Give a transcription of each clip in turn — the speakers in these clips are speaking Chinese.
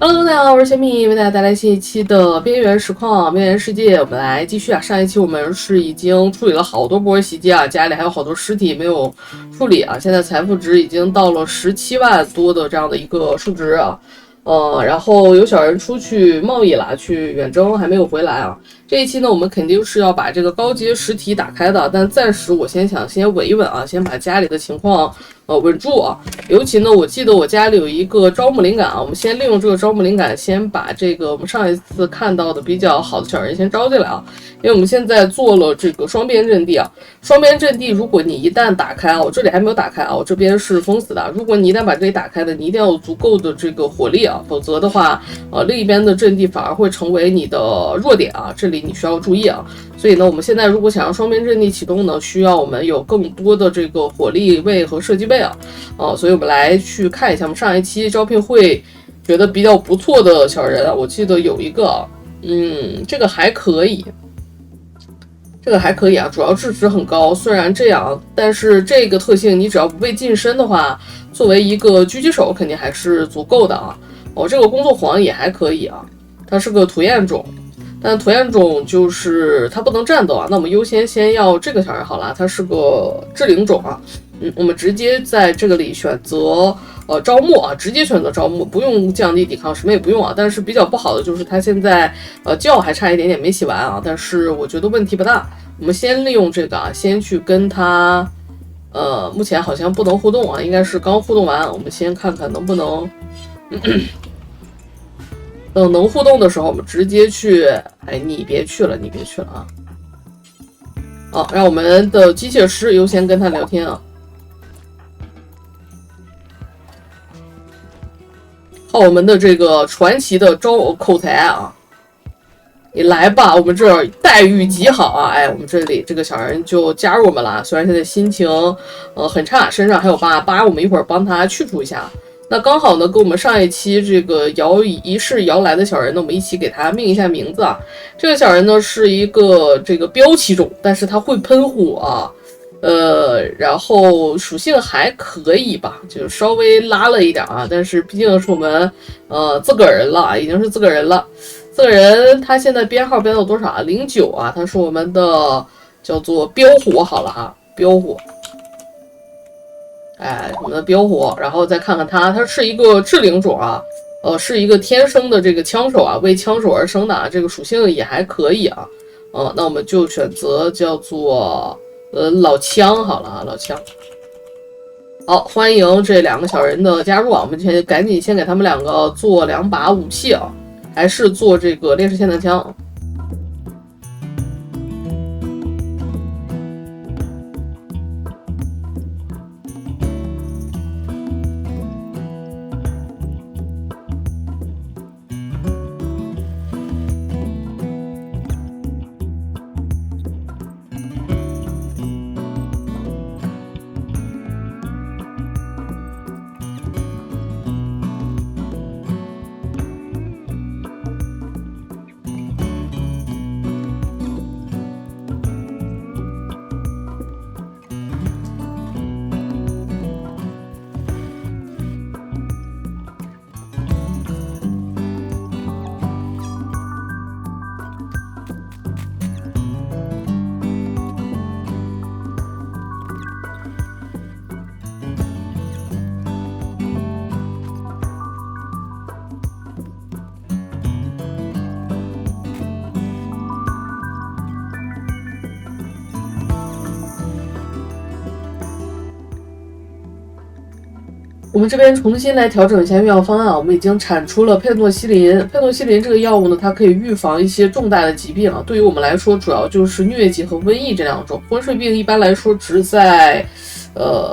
Hello，大家好，我是小米，为大家带来新一期的边缘实况、边缘世界。我们来继续啊，上一期我们是已经处理了好多波袭击啊，家里还有好多尸体没有处理啊，现在财富值已经到了17万多的这样的一个数值啊。然后有小人出去贸易了，去远征还没有回来啊。这一期呢，我们肯定是要把这个高阶实体打开的，但暂时我先稳一稳啊，先把家里的情况稳住啊。尤其呢，我记得我家里有一个招募灵感啊，我们先利用这个招募灵感，先把这个我们上一次看到的比较好的小人先招进来啊。因为我们现在做了这个双边阵地啊，双边阵地如果你一旦打开啊，我这里还没有打开啊，我这边是封死的。如果你一旦把这里打开的，你一定要有足够的这个火力啊，否则的话，另一边的阵地反而会成为你的弱点啊，这里你需要注意啊。所以呢，我们现在如果想让双边阵地启动呢，需要我们有更多的这个火力位和射击位啊，所以我们来去看一下我们上一期招聘会觉得比较不错的小人啊，我记得有一个，这个还可以。这个还可以啊，主要智值很高。虽然这样，但是这个特性你只要不被近身的话，作为一个狙击手肯定还是足够的啊。这个工作黄也还可以啊，它是个土焰种，但土焰种就是它不能战斗啊。那我们优先要这个小人好了，它是个智灵种啊。我们直接在这个里选择招募啊，直接选择招募，不用降低抵抗，什么也不用啊。但是比较不好的就是它现在觉还差一点点没洗完啊，但是我觉得问题不大。我们先利用这个啊，先去跟它目前好像不能互动啊，应该是刚互动完。我们先看看能不能等能互动的时候，我们直接去。你别去了啊！让我们的机械师优先跟他聊天啊。靠我们的这个传奇的口才啊，你来吧，我们这儿待遇极好啊！我们这里这个小人就加入我们了，虽然现在心情很差，身上还有疤，我们一会儿帮他去除一下。那刚好呢，跟我们上一期这个仪式摇来的小人呢，我们一起给他命一下名字啊。这个小人呢是一个这个标旗种，但是他会喷火啊。然后属性还可以吧，就稍微拉了一点啊，但是毕竟是我们自个儿人了，已经是自个儿人了。自个儿人他现在编号编到多少啊？09啊，他是我们的叫做标火好了啊，标火。我们的标火，然后再看看他是一个智灵种啊，是一个天生的这个枪手啊，为枪手而生的啊，这个属性也还可以啊。那我们就选择叫做老枪好了啊，老枪。好，欢迎这两个小人的加入啊！我们赶紧先给他们两个做2把武器啊，还是做这个烈士霰弹枪。我们这边重新来调整一下用药方案，我们已经产出了佩诺西林。佩诺西林这个药物呢，它可以预防一些重大的疾病啊。对于我们来说，主要就是疟疾和瘟疫这两种。昏睡病一般来说只在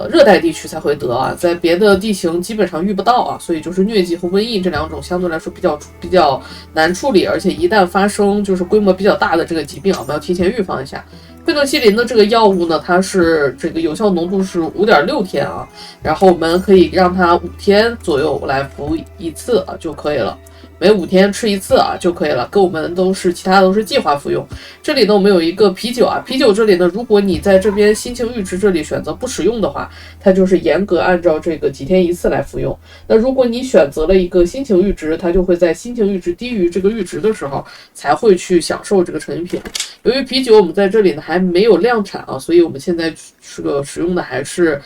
热带地区才会得啊，在别的地形基本上遇不到啊。所以就是疟疾和瘟疫这两种相对来说比较难处理，而且一旦发生就是规模比较大的这个疾病啊，我们要提前预防一下。费特西林的这个药物呢，它是这个有效浓度是5.6天啊，然后我们可以让它5天左右来服一次啊就可以了。每5天吃一次啊就可以了，跟我们其他都是计划服用。这里呢，我们有一个啤酒啊，啤酒这里呢，如果你在这边心情阈值这里选择不使用的话，它就是严格按照这个几天一次来服用。那如果你选择了一个心情阈值，它就会在心情阈值低于这个阈值的时候才会去享受这个成瘾品。由于啤酒我们在这里呢还没有量产啊，所以我们现在这个使用的还是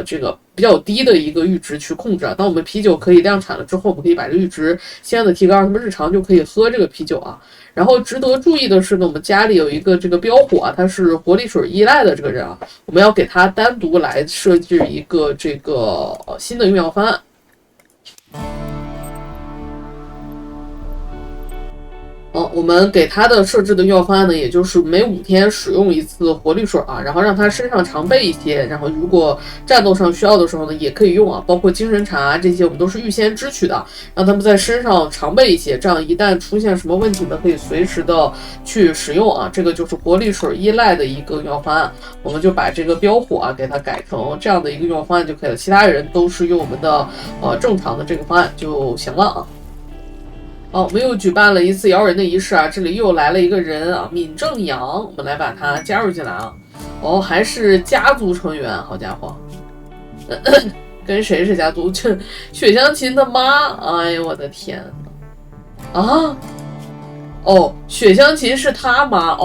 这个比较低的一个阈值去控制啊。当我们啤酒可以量产了之后，我们可以把这个阈值相应的提高，让他们日常就可以喝这个啤酒啊。然后值得注意的是呢，我们家里有一个这个标火啊，他是活力水依赖的这个人啊，我们要给他单独来设置一个这个新的用药方案。我们给他的设置的用药方案呢，也就是每5天使用一次活力水啊，然后让他身上常备一些，然后如果战斗上需要的时候呢，也可以用啊，包括精神茶这些我们都是预先支取的，让他们在身上常备一些，这样一旦出现什么问题呢，可以随时的去使用啊。这个就是活力水依赖的一个用药方案，我们就把这个标火啊给它改成这样的一个用药方案就可以了，其他人都是用我们的正常的这个方案就行了啊。我们又举办了一次摇人的仪式啊，这里又来了一个人啊，闵正阳，我们来把他加入进来啊。还是家族成员，好家伙，跟谁是家族？这雪香琴的妈，哎呦我的天啊！雪香琴是他妈，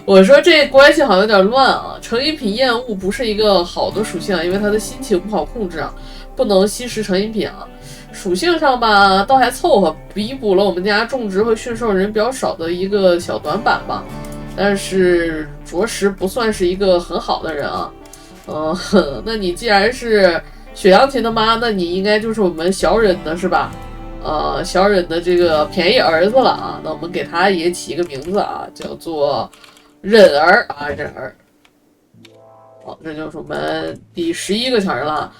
我说这关系好像有点乱啊。成瘾品厌恶不是一个好的属性啊，因为他的心情不好控制啊，不能吸食成瘾品啊。属性上吧，倒还凑合，弥补了我们家种植和驯兽人比较少的一个小短板吧，但是着实不算是一个很好的人啊。那你既然是雪羊琴的妈，那你应该就是我们小忍的是吧？小忍的这个便宜儿子了啊。那我们给他也起一个名字啊，叫做忍儿啊，忍儿。这就是我们第11个小人了。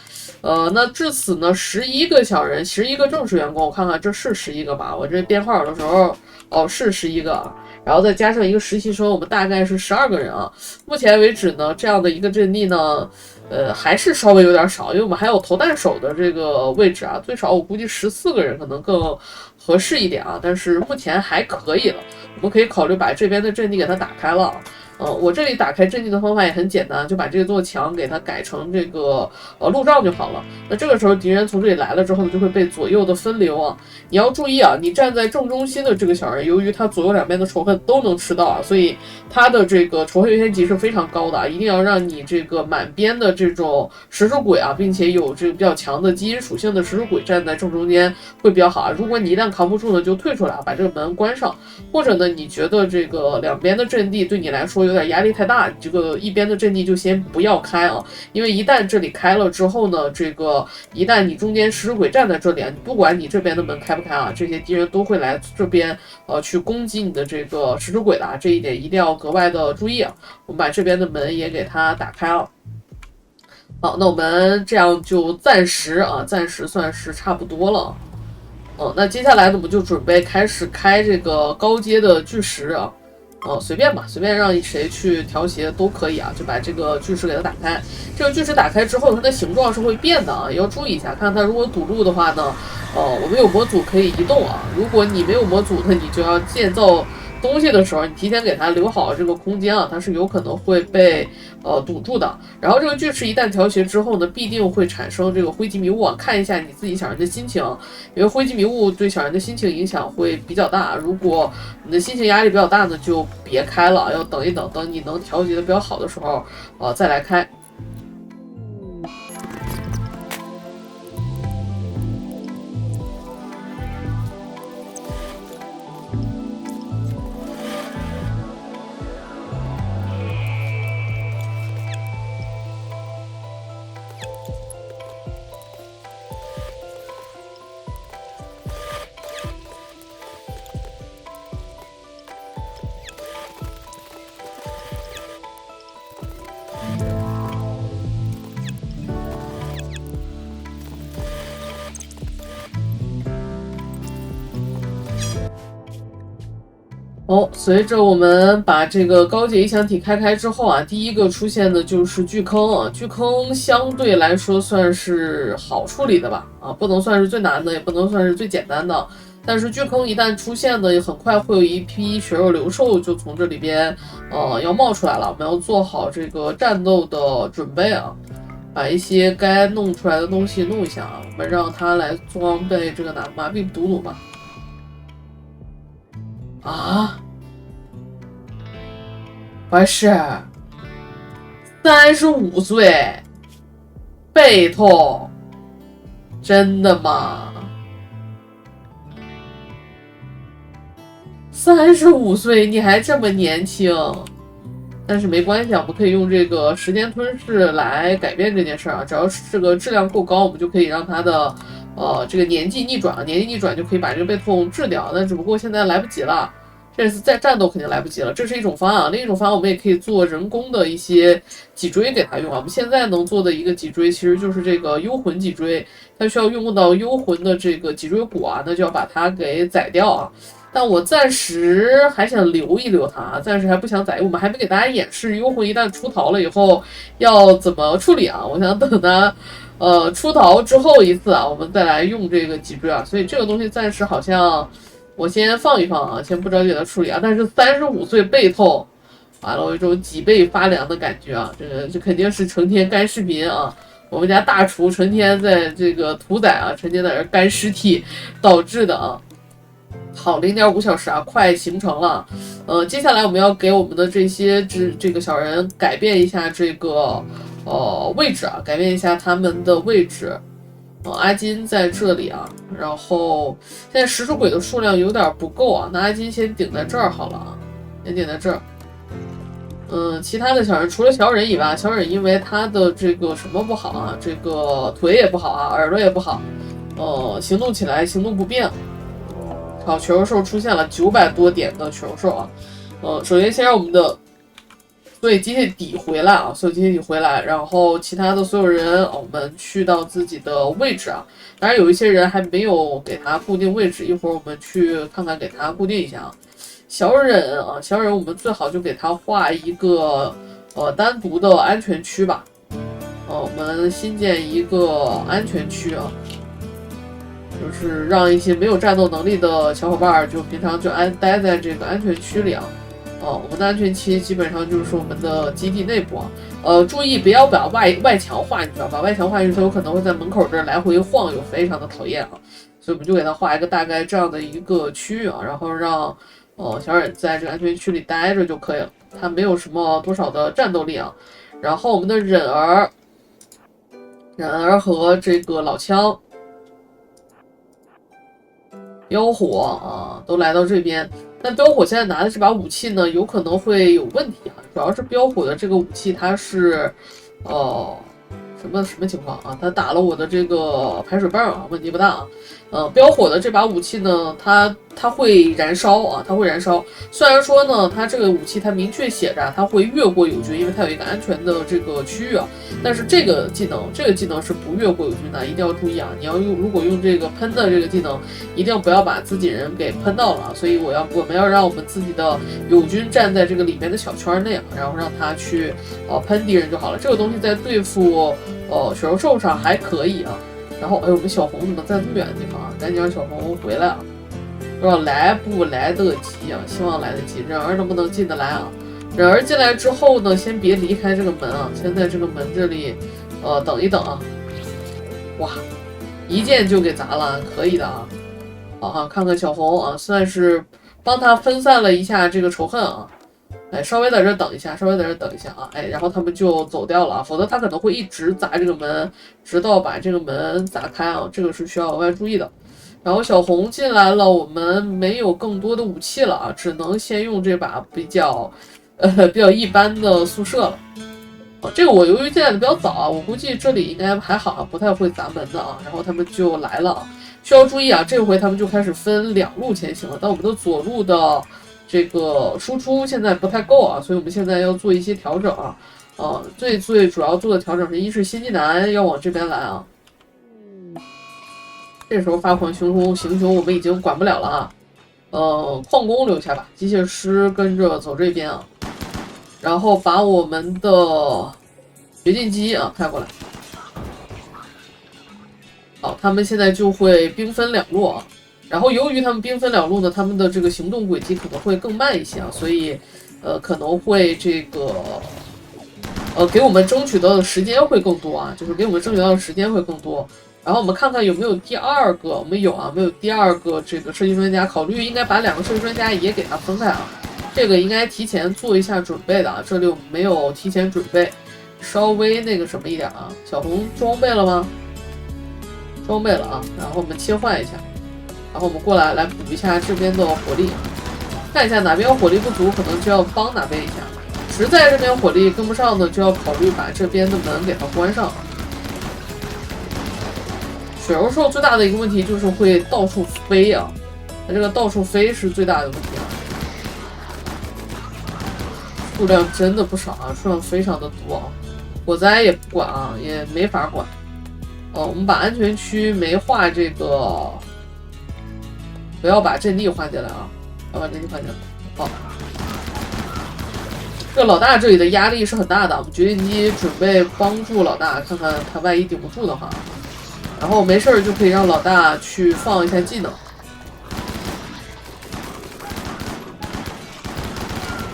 那至此呢，11个小人，11个正式员工，我看看这是11个吧？我这编号的时候，是11个啊，然后再加上一个实习生，我们大概是12个人啊。目前为止呢，这样的一个阵地呢，还是稍微有点少，因为我们还有投弹手的这个位置啊，最少我估计14个人可能更合适一点啊，但是目前还可以了，我们可以考虑把这边的阵地给它打开了。我这里打开阵地的方法也很简单，就把这座墙给它改成这个路障就好了。那这个时候敌人从这里来了之后呢，就会被左右的分流啊。你要注意啊，你站在正中心的这个小人，由于他左右两边的仇恨都能吃到啊，所以他的这个仇恨优先级是非常高的啊，一定要让你这个满编的这种食尸鬼啊，并且有这个比较强的基因属性的食尸鬼站在正中间会比较好啊。如果你一旦扛不住呢，就退出来，把这个门关上，或者呢，你觉得这个两边的阵地对你来说有点压力太大，这个一边的阵地就先不要开啊，因为一旦这里开了之后呢，这个一旦你中间食尸鬼站在这里啊，不管你这边的门开不开啊，这些敌人都会来这边去攻击你的这个食尸鬼的啊，这一点一定要格外的注意啊。我们把这边的门也给它打开了。好，那我们这样就暂时算是差不多了。那接下来呢，我们就准备开始开这个高阶的巨石啊。随便吧，随便让谁去调节都可以啊，就把这个巨石给它打开。这个巨石打开之后，它的形状是会变的啊，也要注意一下。看它如果堵路的话呢，我们有模组可以移动啊。如果你没有模组呢，你就要建造东西的时候，你提前给它留好这个空间啊，它是有可能会被堵住的。然后这个巨石一旦调节之后呢，必定会产生这个灰级迷雾啊。看一下你自己小人的心情，因为灰级迷雾对小人的心情影响会比较大。如果你的心情压力比较大呢，就别开了，要等一等，等你能调节的比较好的时候，再来开。哦，随着我们把这个高阶异象体开之后啊，第一个出现的就是巨坑啊。巨坑相对来说算是好处理的吧，啊，不能算是最难的，也不能算是最简单的。但是巨坑一旦出现的，很快会有一批血肉流兽就从这里边，要冒出来了。我们要做好这个战斗的准备啊，把一些该弄出来的东西弄一下啊。我们让他来装备这个麻痹毒弩吧。啊，不是，35岁，背痛，真的吗？35岁你还这么年轻，但是没关系啊，我们可以用这个时间吞噬来改变这件事啊。只要是这个质量够高，我们就可以让他的这个年纪逆转，年纪逆转就可以把这个背痛治掉。那只不过现在来不及了。这次在战斗肯定来不及了，这是一种方案。另一种方案，我们也可以做人工的一些脊椎给它用啊。我们现在能做的一个脊椎，其实就是这个幽魂脊椎，它需要用到幽魂的这个脊椎骨啊，那就要把它给宰掉啊。但我暂时还想留一留它，暂时还不想宰。我们还没给大家演示幽魂一旦出逃了以后要怎么处理啊。我想等它出逃之后一次啊，我们再来用这个脊椎啊。所以这个东西暂时好像。我先放一放啊，先不着急给他处理啊。但是35岁背痛，完了，我有一种脊背发凉的感觉啊。这肯定是成天干视频啊。我们家大厨成天在这个屠宰啊，成天在这干尸体导致的啊。好，0.5小时啊，快形成了。接下来我们要给我们的这个小人改变一下这个位置啊，改变一下他们的位置。阿金在这里啊，然后现在食尸鬼的数量有点不够啊，那阿金先顶在这儿好了啊，先顶在这儿。其他的小人除了小忍以外，小忍因为他的这个什么不好啊，这个腿也不好啊，耳朵也不好，行动起来行动不便。好，血肉兽出现了900多点的血肉兽啊，首先先让我们的。所以机械底回来啊，所有机械底回来，然后其他的所有人，我们去到自己的位置啊。当然有一些人还没有给他固定位置，一会儿我们去看看给他固定一下啊。小忍啊，小忍我们最好就给他画一个单独的安全区吧。我们新建一个安全区啊，就是让一些没有战斗能力的小伙伴就平常就待在这个安全区里啊。我们的安全期基本上就是我们的基地内部啊，注意不要把外墙画进去啊，把外墙画进去，它有可能会在门口这儿来回晃悠，非常的讨厌啊。所以我们就给它画一个大概这样的一个区域啊，然后让小忍在这个安全区里待着就可以了。它没有什么多少的战斗力啊。然后我们的忍儿和这个老枪、妖火啊，都来到这边。但标火现在拿的这把武器呢，有可能会有问题啊，主要是标火的这个武器它是，什么情况啊？它打了我的这个排水泵啊，问题不大啊。标火的这把武器呢，它会燃烧啊，它会燃烧。虽然说呢，它这个武器它明确写着它会越过友军，因为它有一个安全的这个区域啊。但是这个技能是不越过友军的，一定要注意啊！你要如果用这个喷的这个技能，一定不要把自己人给喷到了啊。所以我们要让我们自己的友军站在这个里面的小圈内啊，然后让他去喷敌人就好了。这个东西在对付血肉兽上还可以啊。然后我们小红怎么在这么远的地方啊？赶紧让小红回来啊！不知道来不来得及啊？希望来得及。忍儿能不能进得来啊？忍儿进来之后呢，先别离开这个门啊，先在这个门这里，等一等啊。哇，一剑就给砸了，可以的啊。好哈，看看小红啊，算是帮他分散了一下这个仇恨啊。哎，稍微在这等一下，啊，哎，然后他们就走掉了啊，否则他可能会一直砸这个门，直到把这个门砸开啊，这个是需要额外注意的。然后小红进来了，我们没有更多的武器了啊，只能先用这把比较一般的宿舍了。这个我由于进来的比较早啊，我估计这里应该还好，不太会砸门的啊。然后他们就来了，需要注意啊，这回他们就开始分2路前行了，但我们的左路的这个输出现在不太够啊，所以我们现在要做一些调整啊。最主要做的调整是，一是新济南要往这边来啊。这时候发狂行凶我们已经管不了了啊。矿工留下吧，机械师跟着走这边啊，然后把我们的掘进机啊开过来。好，他们现在就会兵分两路啊。然后由于他们兵分两路呢，他们的这个行动轨迹可能会更慢一些啊，所以可能会这个给我们争取到的时间会更多啊，就是给我们争取到的时间会更多。然后我们看看有没有第二个，我们有啊，没有第二个这个设计专家，考虑应该把2个设计专家也给他分开啊，这个应该提前做一下准备的啊，这里我们没有提前准备，稍微那个什么一点啊。小红装备了吗？装备了啊，然后我们切换一下，然后我们过来补一下这边的火力，看一下哪边火力不足，可能就要帮哪边一下。实在这边火力跟不上呢，就要考虑把这边的门给它关上。雪柔兽最大的一个问题就是会到处飞啊，它这个到处飞是最大的问题啊。数量真的不少啊，数量非常的多啊，火灾也不管啊，也没法管。我们把安全区没画这个，不要把阵地画进来啊，要把阵地画进来。好。这个老大这里的压力是很大的，我们掘进机准备帮助老大，看看他万一顶不住的话，然后没事就可以让老大去放一下技能。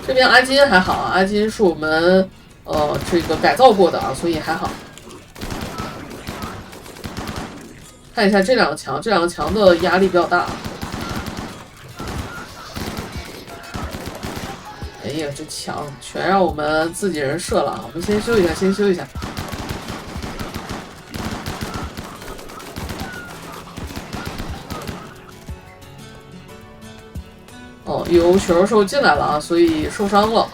这边阿金还好啊，阿金是我们这个改造过的啊，所以还好。看一下这2个墙，这2个墙的压力比较大。哎呀，这墙全让我们自己人射了啊！我们先修一下，先修一下。有雪肉兽进来了啊，所以受伤了。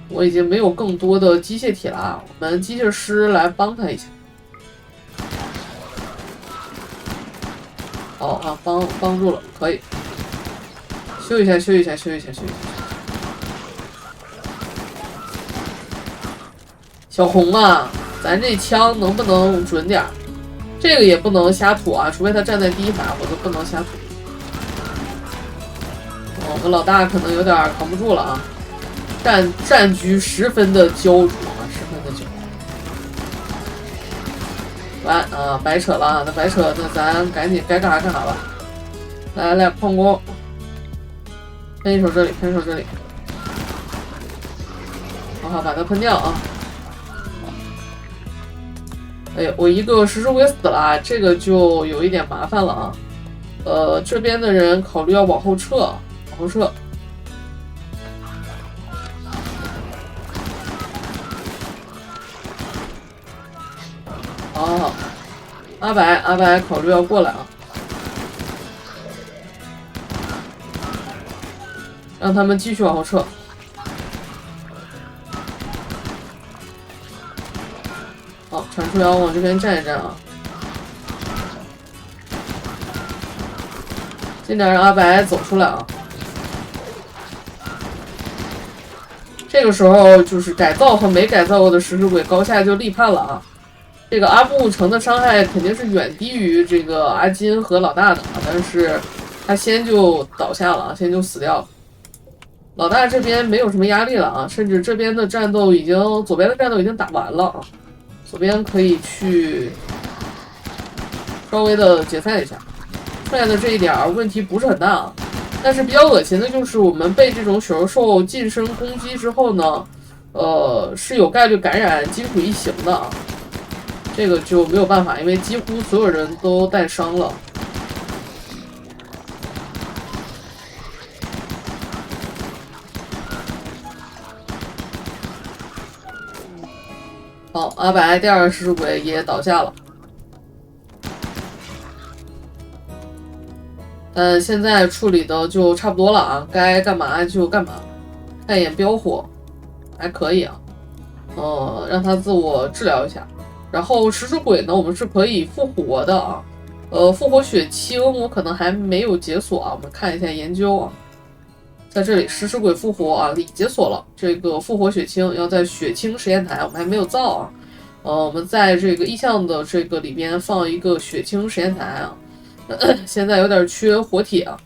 我已经没有更多的机械体了啊，我们机械师来帮他一下。好啊，帮助了，可以。修一下。小红啊，咱这枪能不能准点？这个也不能瞎土啊，除非他站在第一排，我都不能瞎土。我们老大可能有点扛不住了啊，战局十分的焦灼啊，十分的焦灼。完啊，白扯了，那白扯，那咱赶紧该干啥干啥吧。来，矿工。喷一手这里，好，把它喷掉啊！哎，我一个食尸鬼死了，这个就有一点麻烦了啊。这边的人考虑要往后撤，好，阿白考虑要过来啊。让他们继续往后撤。好，传出要往这边站一站啊。尽量让阿白走出来啊。这个时候就是改造和没改造过的食尸鬼高下就立判了啊。这个阿布城的伤害肯定是远低于这个阿金和老大的啊，但是他先就倒下了，先就死掉了。老大这边没有什么压力了啊，甚至这边的战斗已经，左边的战斗已经打完了啊，左边可以去稍微的解散一下，剩下的这一点问题不是很大啊。但是比较恶心的就是我们被这种血肉兽近身攻击之后呢，是有概率感染金属异形的啊，这个就没有办法，因为几乎所有人都带伤了。好，阿白第2个食尸鬼也倒下了。现在处理的就差不多了啊，该干嘛就干嘛。看一眼标火，还可以啊。让他自我治疗一下。然后食尸鬼呢，我们是可以复活的啊。复活血清我可能还没有解锁啊，我们看一下研究啊。在这里，食尸鬼复活啊，已解锁了。这个复活血清要在血清实验台，我们还没有造啊。我们在这个意向的这个里边放一个血清实验台啊。现在有点缺火体啊。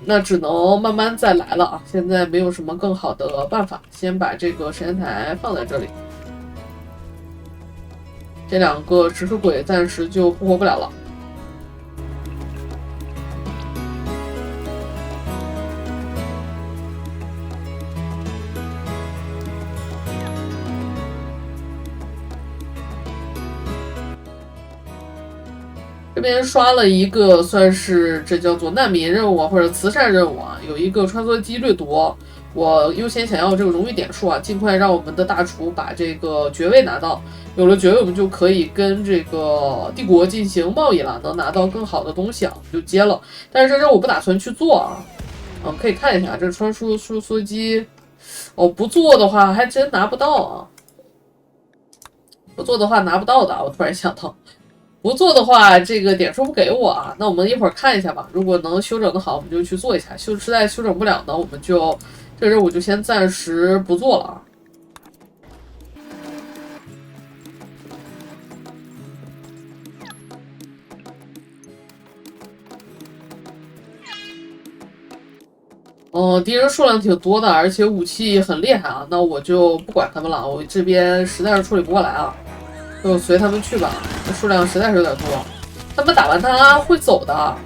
那只能慢慢再来了啊！现在没有什么更好的办法，先把这个实验台放在这里。这2个食尸鬼暂时就复活不了了。这边刷了一个算是这叫做难民任务啊，或者慈善任务啊，有一个穿梭机掠夺，我优先想要这个荣誉点数啊，尽快让我们的大厨把这个爵位拿到。有了爵位，我们就可以跟这个帝国进行贸易了，能拿到更好的东西啊，我们就接了。但是这任务不打算去做啊，可以看一下这穿梭机，不做的话还真拿不到啊，不做的话拿不到的，我突然想到。不做的话，这个点数不给我啊。那我们一会儿看一下吧。如果能修整的好，我们就去做一下；实在修整不了呢，我们就这任务就先暂时不做了啊。敌人数量挺多的，而且武器很厉害啊。那我就不管他们了，我这边实在是处理不过来啊，就随他们去吧。数量实在是有点多。他们打完他会走的，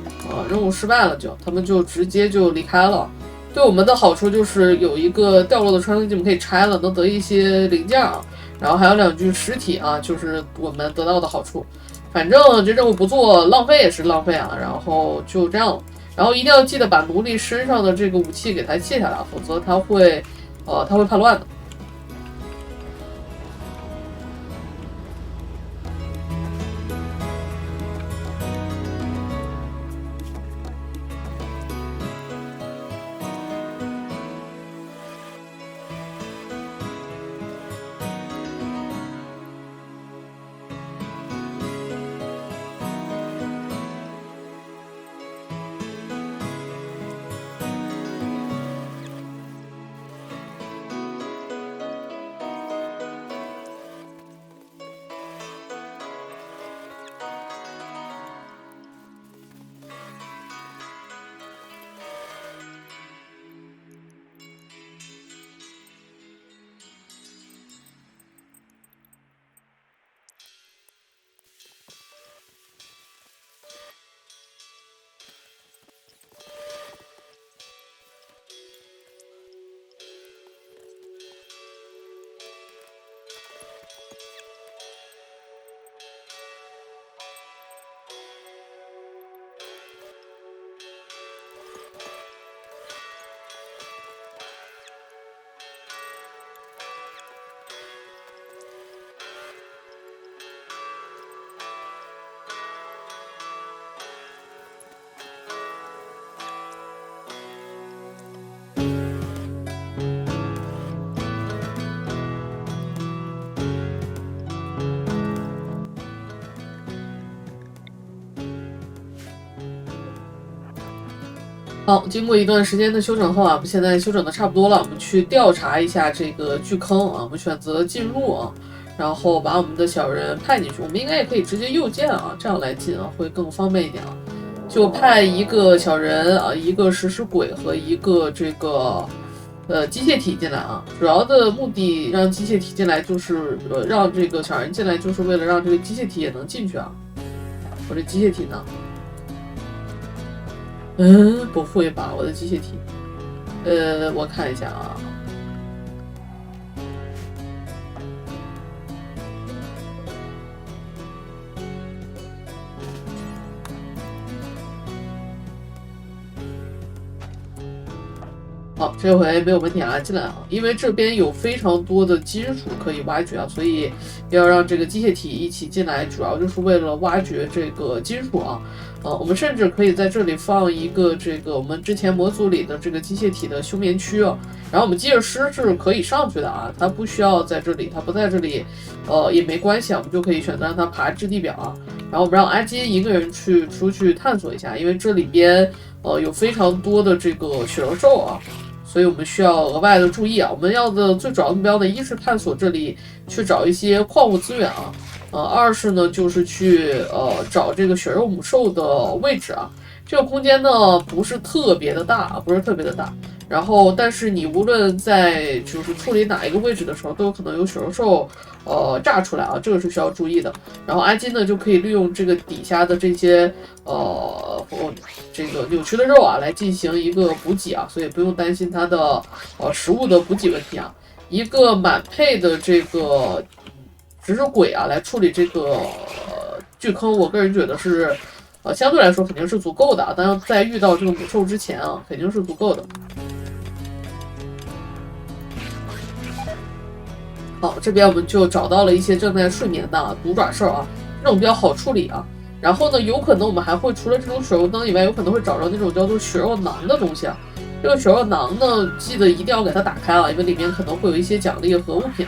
任务失败了他们就直接就离开了。对我们的好处就是有一个掉落的穿梭机，我们可以拆了，能得一些零件啊，然后还有2具尸体啊，就是我们得到的好处。反正这任务不做，浪费也是浪费啊，然后就这样。然后一定要记得把奴隶身上的这个武器给他卸下来，否则他会叛乱的。好，经过一段时间的修整后啊，我们现在修整的差不多了，我们去调查一下这个巨坑啊，我们选择进入啊，然后把我们的小人派进去，我们应该也可以直接右键啊，这样来进啊，会更方便一点啊。就派一个小人啊，一个食尸鬼和一个这个机械体进来啊，主要的目的让机械体进来就是让这个小人进来，就是为了让这个机械体也能进去啊。我这机械体呢？不会吧，我的机械体。我看一下啊。好，这回没有问题啊，进来啊！因为这边有非常多的金属可以挖掘啊，所以要让这个机械体一起进来，主要就是为了挖掘这个金属啊。我们甚至可以在这里放一个这个我们之前模组里的这个机械体的休眠区啊。然后我们机械师是可以上去的啊，他不需要在这里，他不在这里，也没关系啊，我们就可以选择让他爬至地表啊。然后我们让阿金一个人出去探索一下，因为这里边有非常多的这个血肉兽啊。所以我们需要额外的注意啊！我们要的最主要的目标呢，一是探索这里去找一些矿物资源啊，二是呢就是去找这个血肉母兽的位置啊。这个空间呢不是特别的大，不是特别的大。然后，但是你无论在就是处理哪一个位置的时候，都有可能有血肉兽炸出来啊，这个是需要注意的。然后阿金呢就可以利用这个底下的这些这个扭曲的肉啊来进行一个补给啊，所以不用担心它的食物的补给问题啊。一个满配的这个食尸鬼啊来处理这个巨坑，我个人觉得是相对来说肯定是足够的啊，当然在遇到这个母兽之前啊，肯定是足够的。好，这边我们就找到了一些正在睡眠的毒爪兽啊，这种比较好处理啊。然后呢，有可能我们还会除了这种血肉囊以外，有可能会找着那种叫做血肉囊的东西啊。这个血肉囊呢，记得一定要给它打开啊，因为里面可能会有一些奖励和物品。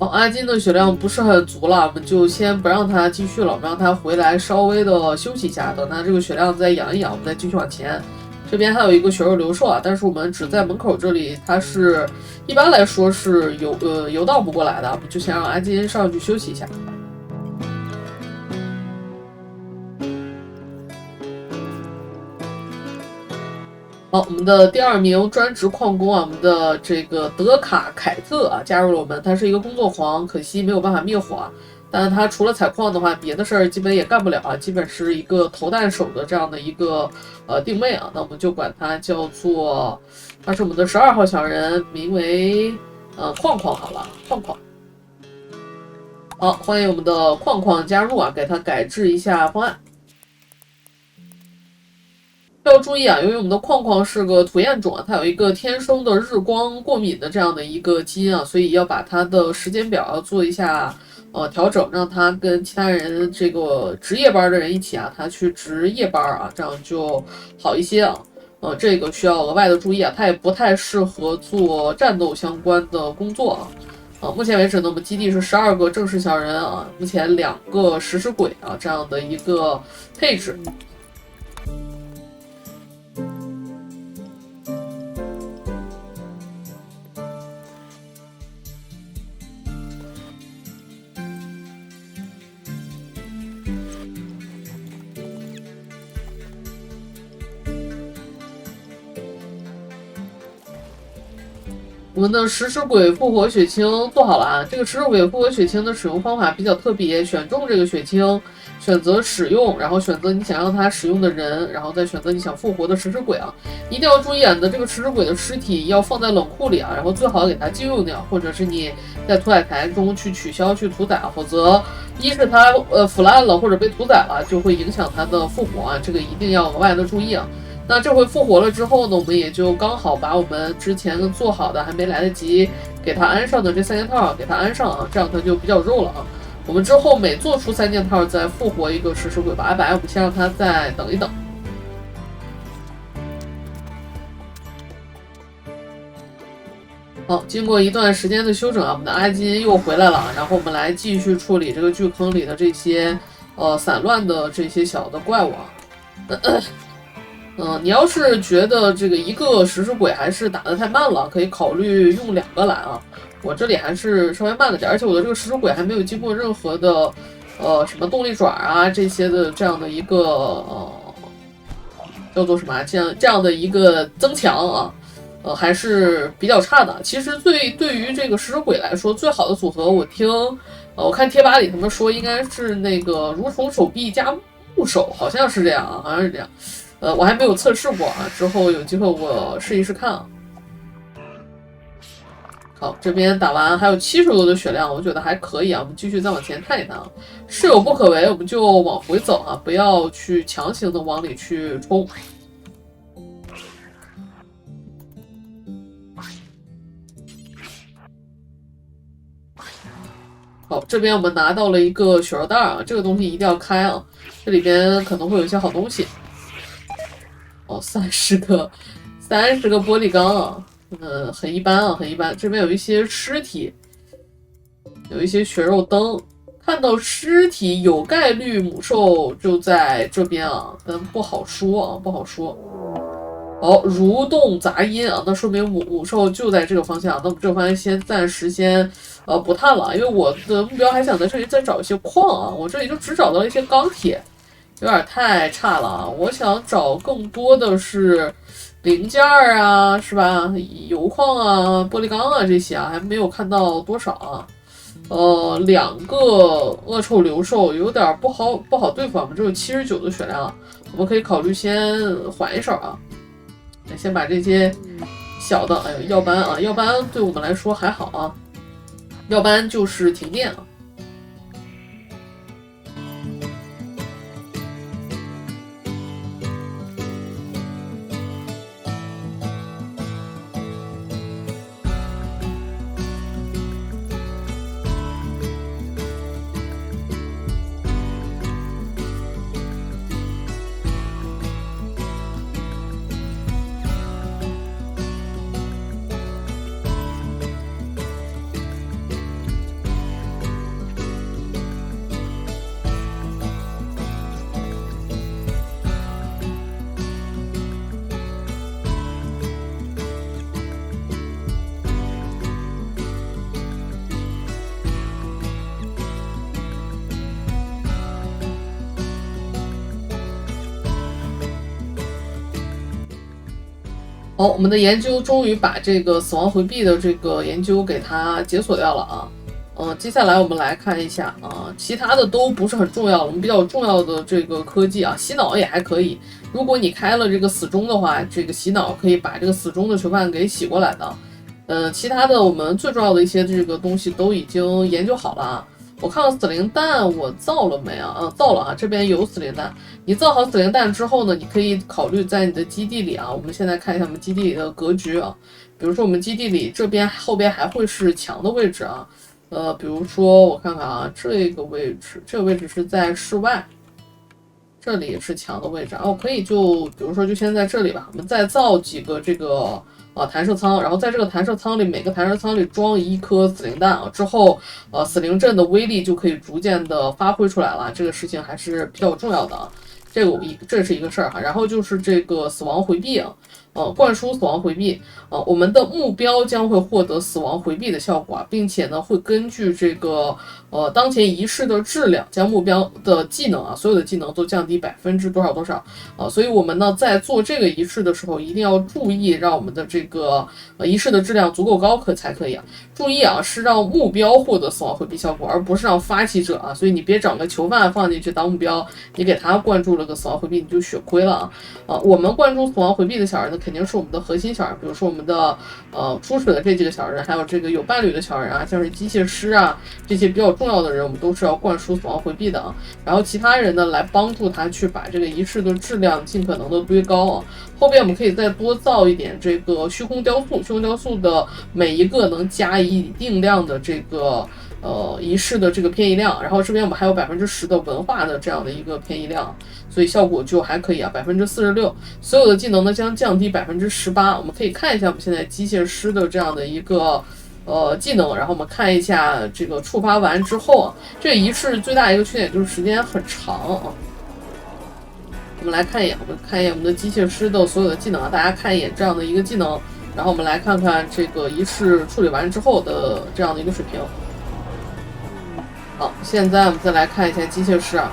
阿金的血量不是很足了，我们就先不让他继续了，我们让他回来稍微的休息一下，等他这个血量再养一养，我们再继续往前。这边还有一个血肉流兽啊，但是我们只在门口这里，它是一般来说是游荡不过来的，我们就先让阿金上去休息一下。好，我们的第2名专职矿工啊，我们的这个德卡凯特啊加入了我们，他是一个工作狂，可惜没有办法灭火啊。但是他除了采矿的话，别的事儿基本也干不了啊，基本是一个投弹手的这样的一个定位啊。那我们就管他叫做，他是我们的12号小人，名为矿矿好了，矿矿。好，欢迎我们的矿矿加入啊，给他改制一下方案。要注意啊，由于我们的矿矿是个土焰种啊，它有一个天生的日光过敏的这样的一个基因啊，所以要把它的时间表要做一下调整，让它跟其他人这个值夜班的人一起啊，他去值夜班啊，这样就好一些啊。这个需要额外的注意啊，它也不太适合做战斗相关的工作啊。目前为止呢，我们基地是12个正式小人啊，目前2个食尸鬼啊这样的一个配置。我们的食尸鬼复活血清做好了啊！这个食尸鬼复活血清的使用方法比较特别，选中这个血清，选择使用，然后选择你想让它使用的人，然后再选择你想复活的食尸鬼啊！一定要注意啊，你的这个食尸鬼的尸体要放在冷库里啊，然后最好给它禁用掉，或者是你在屠宰台中去取消去屠宰啊，否则一是它腐烂了或者被屠宰了，就会影响它的复活啊，这个一定要额外的注意啊！那这回复活了之后呢，我们也就刚好把我们之前做好的还没来得及给它安上的这3件套给它安上啊，这样它就比较肉了啊。我们之后每做出3件套再复活一个食尸鬼吧，把 F 先让它再等一等。好，经过一段时间的休整啊，我们的阿金又回来了，然后我们来继续处理这个巨坑里的这些散乱的这些小的怪物啊。你要是觉得这个一个食尸鬼还是打得太慢了，可以考虑用2个蓝啊。我这里还是稍微慢了点，而且我的这个食尸鬼还没有经过任何的什么动力爪啊这些的这样的一个叫做什么这样的一个增强啊，还是比较差的。其实对于这个食尸鬼来说，最好的组合我看贴吧里他们说应该是那个蠕虫手臂加木手，好像是这样啊，好像是这样。我还没有测试过啊，之后有机会我试一试看啊。好，这边打完还有70多的血量，我觉得还可以啊。我们继续再往前探一探啊，事有不可为，我们就往回走啊，不要去强行的往里去冲。好，这边我们拿到了一个血肉袋啊，这个东西一定要开啊。这里边可能会有一些好东西。哦，30个玻璃缸啊，很一般啊，很一般。这边有一些尸体，有一些血肉灯。看到尸体有概率母兽就在这边啊，但不好说啊，不好说。好，蠕动杂音啊，那说明母兽就在这个方向。那么这个方向暂时不探了，因为我的目标还想在这里再找一些矿啊，我这里就只找到了一些钢铁，有点太差了啊。我想找更多的是零件啊，是吧？油矿啊、玻璃钢啊这些啊，还没有看到多少啊。2个恶臭流兽有点不好对付，我们只有79的血量，我们可以考虑先缓一手啊。先把这些小的，哎呦，耀斑啊，耀斑对我们来说还好啊，耀斑就是停电啊。好，我们的研究终于把这个死亡回避的这个研究给它解锁掉了啊。接下来我们来看一下啊，其他的都不是很重要，我们比较重要的这个科技啊，洗脑也还可以。如果你开了这个死忠的话，这个洗脑可以把这个死忠的囚犯给洗过来的。其他的我们最重要的一些这个东西都已经研究好了啊。我看到死灵弹我造了没啊？造了啊，这边有死灵弹。你造好死灵弹之后呢，你可以考虑在你的基地里啊。我们现在看一下我们基地里的格局啊。比如说我们基地里这边后边还会是墙的位置啊。比如说我看看啊，这个位置是在室外，这里是墙的位置啊。我可以比如说就先在这里吧。我们再造几个这个弹射舱，然后在这个弹射舱里，每个弹射舱里装1颗死灵弹啊，之后死灵阵的威力就可以逐渐的发挥出来了，这个事情还是比较重要的啊。这是一个事儿哈。然后就是这个死亡回避啊，灌输死亡回避我们的目标将会获得死亡回避的效果，并且呢会根据这个当前仪式的质量，将目标的技能啊，所有的技能都降低多少多少所以我们呢在做这个仪式的时候，一定要注意让我们的这个仪式的质量足够高才可以啊。注意啊，是让目标获得死亡回避效果，而不是让发起者啊。所以你别找个囚犯放进去当目标，你给他灌注了个死亡回避，你就血亏了啊。我们灌注死亡回避的小人呢，肯定是我们的核心小人，比如说我们的初始的这几个小人，还有这个有伴侣的小人啊，像是机械师啊这些比较重要的人，我们都是要灌输死亡回避的啊。然后其他人呢来帮助他去把这个仪式的质量尽可能的堆高啊。后边我们可以再多造一点这个虚空雕塑，虚空雕塑的每一个能加一定量的这个仪式的这个偏移量，然后这边我们还有10%的文化的这样的一个偏移量，所以效果就还可以啊，46%。所有的技能呢将降低18%。我们可以看一下我们现在机械师的这样的一个技能，然后我们看一下这个触发完之后啊，这个仪式最大一个缺点就是时间很长啊。我们来看一眼，我们的机械师的所有的技能啊，大家看一眼这样的一个技能，然后我们来看看这个仪式处理完之后的这样的一个水平。好，现在我们再来看一下机械师啊，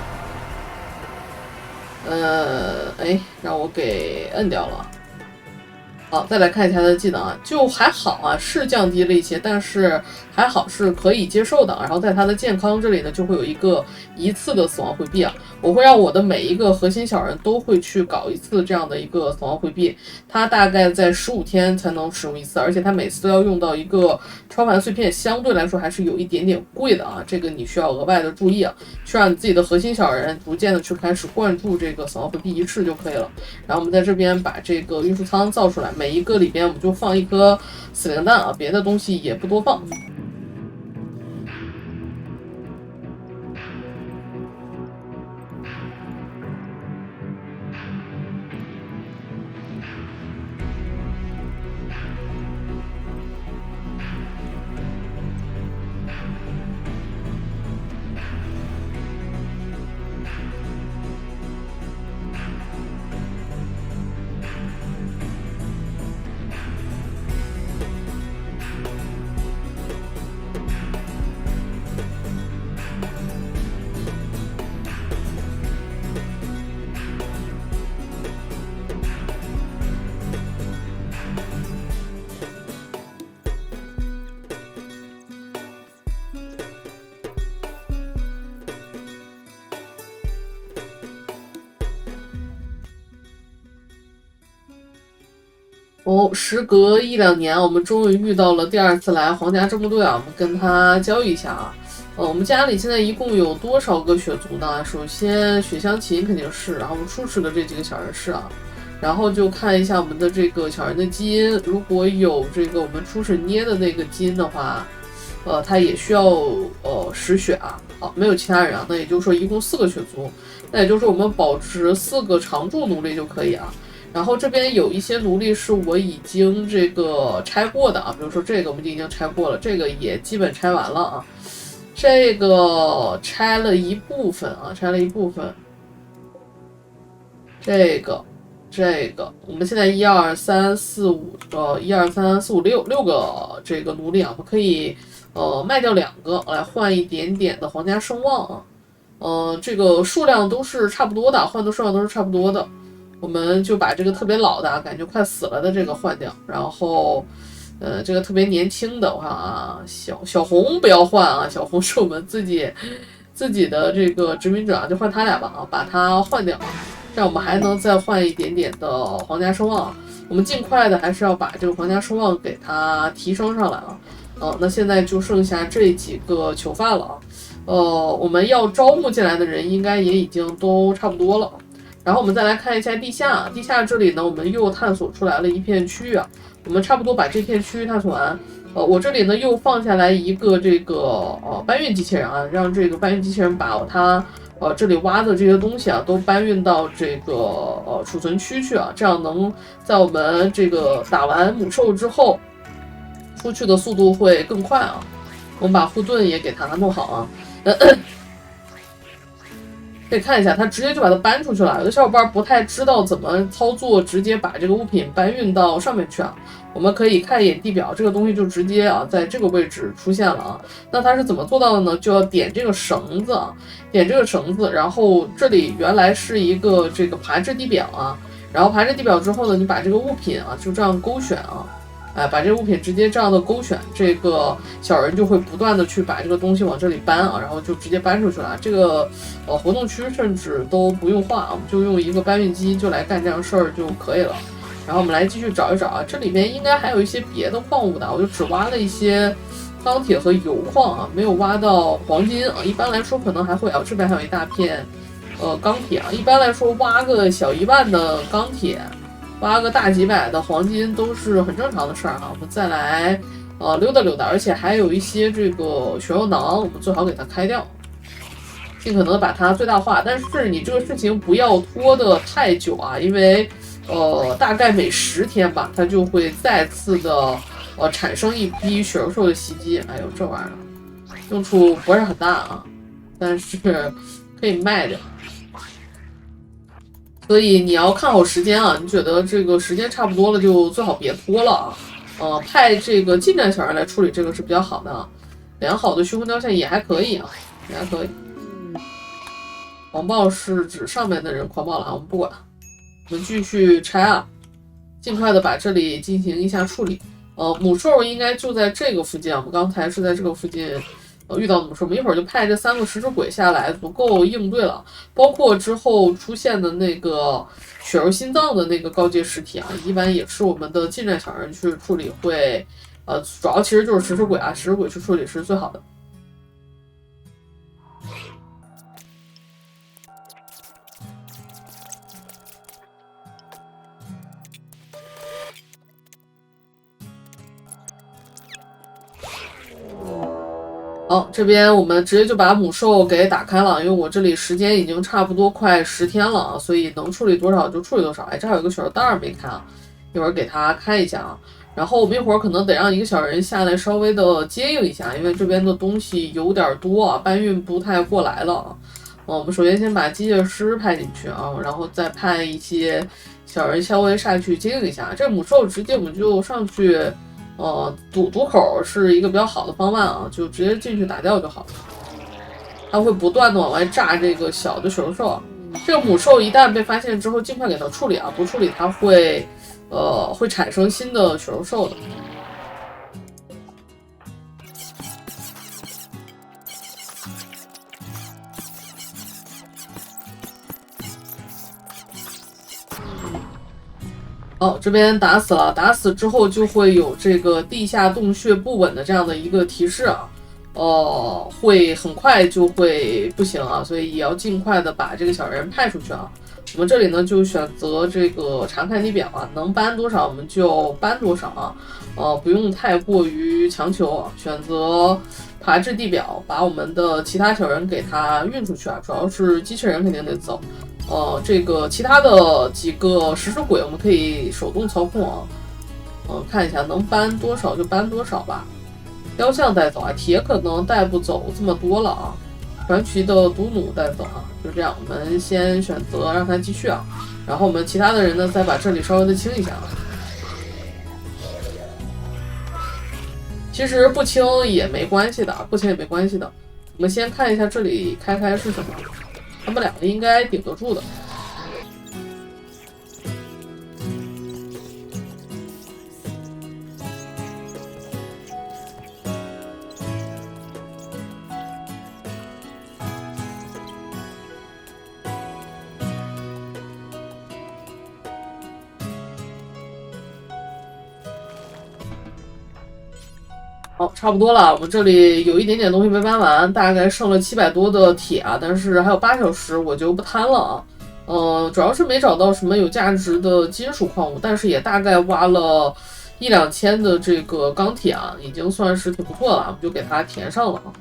让我给摁掉了。好，再来看一下他的技能啊，就还好啊，是降低了一些，但是还好是可以接受的。然后在他的健康这里呢，就会有一次的死亡回避啊。我会让我的每一个核心小人都会去搞一次这样的一个死亡回避，它大概在15天才能使用一次，而且它每次都要用到一个超凡碎片，相对来说还是有一点点贵的啊，这个你需要额外的注意啊，去让你自己的核心小人逐渐的去开始灌注这个死亡回避仪式就可以了。然后我们在这边把这个运输舱造出来，每一个里边我们就放1颗死灵弹啊，别的东西也不多放。哦，时隔1、2年，我们终于遇到了第2次来皇家征部队啊，我们跟他交易一下啊。我们家里现在一共有多少个血族呢？首先血香琴肯定是，然后我们初始的这几个小人是啊，然后就看一下我们的这个小人的基因，如果有这个我们初始捏的那个基因的话，他也需要10血啊。好，没有其他人啊，那也就是说一共4个血族，那也就是说我们保持4个常驻奴隶就可以啊。然后这边有一些奴隶是我已经这个拆过的啊，比如说这个我们已经拆过了，这个也基本拆完了啊。这个拆了一部分啊，拆了一部分。这个，我们现在1、2、3、4、5，1、2、3、4、5、6个这个奴隶啊，我们可以卖掉2个来换一点点的皇家声望啊。这个数量都是差不多的，换的数量都是差不多的。我们就把这个特别老的，感觉快死了的这个换掉，然后，这个特别年轻的，我看啊，小红不要换啊，小红是我们自己的这个殖民者啊，就换他俩吧啊，把它换掉，这样我们还能再换一点点的皇家声望。我们尽快的还是要把这个皇家声望给它提升上来啊。那现在就剩下这几个囚犯了啊。我们要招募进来的人应该也已经都差不多了。然后我们再来看一下地下，地下这里呢，我们又探索出来了一片区域啊，我们差不多把这片区域探索完。我这里呢又放下来一个这个搬运机器人啊，让这个搬运机器人把它这里挖的这些东西啊都搬运到这个储存区去啊，这样能在我们这个打完母兽之后，出去的速度会更快啊。我们把护盾也给它弄好啊。可以看一下，它直接就把它搬出去了。有的小伙伴不太知道怎么操作，直接把这个物品搬运到上面去啊。我们可以看一眼地表，这个东西就直接啊在这个位置出现了啊。那它是怎么做到的呢？就要点这个绳子啊，点这个绳子，然后这里原来是一个这个爬至地表啊，然后爬至地表之后呢，你把这个物品啊就这样勾选啊。把这个物品直接这样的勾选，这个小人就会不断的去把这个东西往这里搬啊，然后就直接搬出去了。这个活动区甚至都不用画啊，我们就用一个搬运机就来干这样事儿就可以了。然后我们来继续找一找啊，这里面应该还有一些别的矿物的，我就只挖了一些钢铁和油矿啊，没有挖到黄金啊。一般来说可能还会啊，这边还有一大片钢铁啊，一般来说挖个小1万的钢铁，挖个大几百的黄金都是很正常的事儿哈。我们再来溜达溜达，而且还有一些这个血肉囊，我们最好给它开掉，尽可能把它最大化。但是你这个事情不要拖得太久啊，因为大概每10天吧，它就会再次的产生一批血肉兽的袭击。哎呦，这玩意儿用处不是很大啊，但是可以卖掉。所以你要看好时间啊，你觉得这个时间差不多了，就最好别拖了啊。派这个近战小人来处理这个是比较好的啊。良好的虚空雕像也还可以啊，也还可以。狂暴是指上面的人狂暴了啊，我们不管，我们继续拆啊，尽快的把这里进行一下处理。母兽应该就在这个附近，我们刚才是在这个附近。遇到的母兽，我们一会儿就派这3个食尸鬼下来，足够应对了。包括之后出现的那个血肉心脏的那个高阶尸体啊，一般也是我们的近战小人去处理会，主要其实就是食尸鬼啊，食尸鬼去处理是最好的。好，这边我们直接就把母兽给打开了，因为我这里时间已经差不多快10天了啊，所以能处理多少就处理多少。哎，这还有一个血肉袋没开啊，一会儿给它开一下啊。然后我们一会儿可能得让一个小人下来稍微的接应一下，因为这边的东西有点多啊，搬运不太过来了啊。我们首先先把机械师派进去啊，然后再派一些小人稍微上去接应一下。这母兽直接我们就上去。堵口是一个比较好的方案啊，就直接进去打掉就好了。它会不断的往外炸这个小的血肉兽啊，这个母兽一旦被发现之后，尽快给它处理啊，不处理它会产生新的血肉兽的。哦，这边打死了，打死之后就会有这个地下洞穴不稳的这样的一个提示啊，会很快就会不行啊，所以也要尽快的把这个小人派出去啊。我们这里呢就选择这个查看地表啊，能搬多少我们就搬多少啊，不用太过于强求啊，选择爬至地表，把我们的其他小人给它运出去啊，主要是机器人肯定得走。这个其他的几个食尸鬼我们可以手动操控啊，看一下能搬多少就搬多少吧。雕像带走啊，铁可能带不走这么多了啊。传奇的毒弩带走啊，就这样，我们先选择让他继续啊，然后我们其他的人呢再把这里稍微的清一下啊。其实不清也没关系的，不清也没关系的。我们先看一下这里开是什么，他们两个应该顶得住的。好，差不多了。我们这里有一点点东西没搬完，大概剩了700多的铁啊，但是还有8小时，我就不贪了啊。主要是没找到什么有价值的金属矿物，但是也大概挖了1-2千的这个钢铁啊，已经算是挺不错了，我们就给它填上了啊。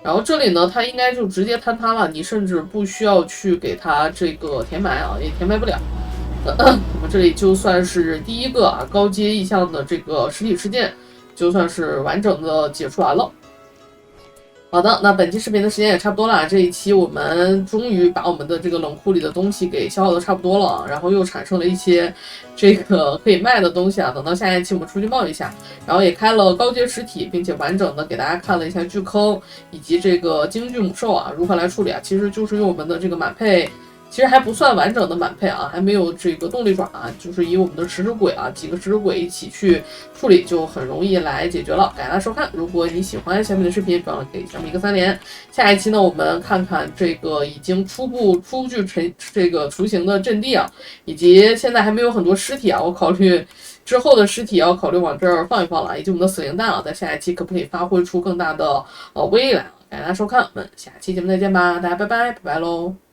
然后这里呢，它应该就直接坍塌了，你甚至不需要去给它这个填埋啊，也填埋不了。我们这里就算是第一个啊高阶意象的这个实体事件。就算是完整的解除完了。好的，那本期视频的时间也差不多了。这一期我们终于把我们的这个冷库里的东西给消耗的差不多了，然后又产生了一些这个可以卖的东西啊。等到下一期我们出去贸易一下，然后也开了高阶实体，并且完整的给大家看了一下巨坑以及这个京巨母兽啊如何来处理啊。其实就是用我们的这个满配。其实还不算完整的满配啊，还没有这个动力爪啊，就是以我们的食尸鬼啊几个食尸鬼一起去处理，就很容易来解决了。感谢大家收看，如果你喜欢小米的视频，别忘了给小米一个3连。下一期呢，我们看看这个已经初步出具这个雏形的阵地啊，以及现在还没有很多尸体啊，我考虑之后的尸体要考虑往这儿放一放了，以及我们的死灵弹啊，在下一期可不可以发挥出更大的威力来？感谢大家收看，我们下期节目再见吧，大家拜拜喽。